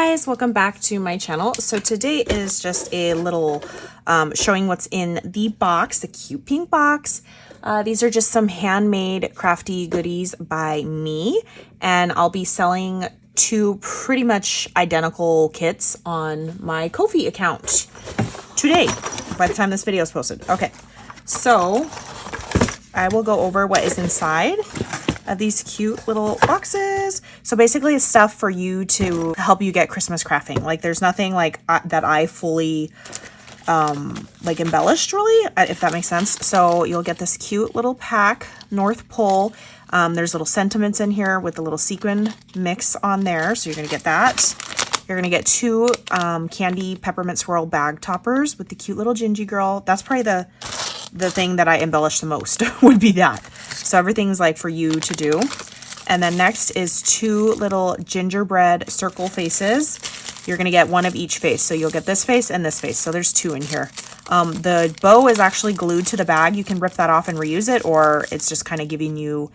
guys, welcome back to my channel. So today is just a little showing what's in the box, the cute pink box. These are just some handmade crafty goodies by me, and I'll be selling two pretty much identical kits on my Kofi account today by the time this video is posted. Okay, so I will go over what is inside of these cute little boxes. So basically it's stuff for you to help you get Christmas crafting. Like there's nothing like that I fully like embellished really, if that makes sense. So you'll get this cute little pack, North Pole. There's little sentiments in here with the little sequin mix on there. So you're gonna get that. You're gonna get two candy peppermint swirl bag toppers with the cute little Gingy girl. That's probably the thing that I embellish the most would be that. So everything's like for you to do. And then next is two little gingerbread circle faces. You're gonna get one of each face. So you'll get this face and this face. So there's two in here. The bow is actually glued to the bag. You can rip that off and reuse it, or it's just kind of giving you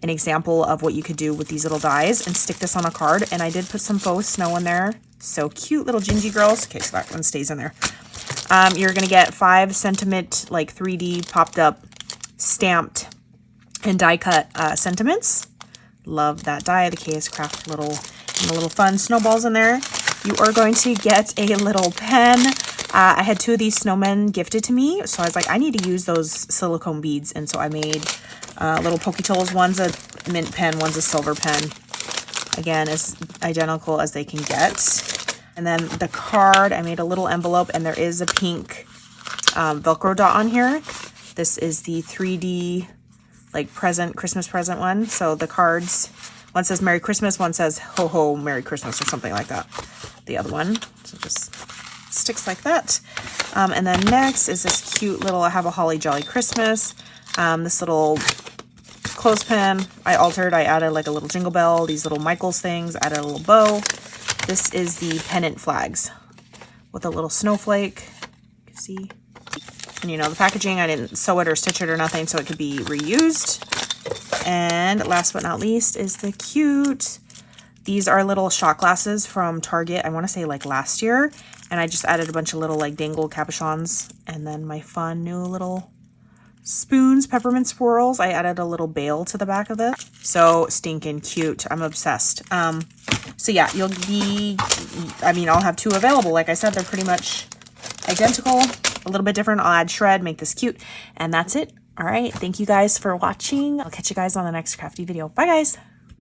an example of what you could do with these little dies. And stick this on a card. And I did put some faux snow in there. So cute little Gingy girls. Okay, so that one stays in there. You're gonna get 5 sentiment like 3D popped up stamped and die cut sentiments. Love that die. The KS Craft little fun snowballs in there. You are going to get a little pen. I had 2 of these snowmen gifted to me, so I was like, I need to use those silicone beads, and so I made little Poketols. One's a mint pen, one's a silver pen. Again, as identical as they can get. And then the card, I made a little envelope, and there is a pink Velcro dot on here. This is the 3D like Christmas present one. So the cards, one says Merry Christmas, one says Ho Ho Merry Christmas or something like that. The other one, so just sticks like that. And then next is this cute little, I have a Holly Jolly Christmas. This little clothespin I altered. I added like a little jingle bell, these little Michaels things, added a little bow. This is the pennant flags with a little snowflake. You can see. And you know, the packaging, I didn't sew it or stitch it or nothing, so it could be reused. And last but not least is the cute, these are little shot glasses from Target, I want to say like last year. And I just added a bunch of little like dangle capuchons. And then my fun new little spoons, peppermint swirls. I added a little bail to the back of this. So stinking cute. I'm obsessed. So yeah, you'll be, I mean, I'll have 2 available. Like I said, they're pretty much identical. A little bit different. I'll add shred, make this cute. And that's it. All right. Thank you guys for watching. I'll catch you guys on the next crafty video. Bye guys.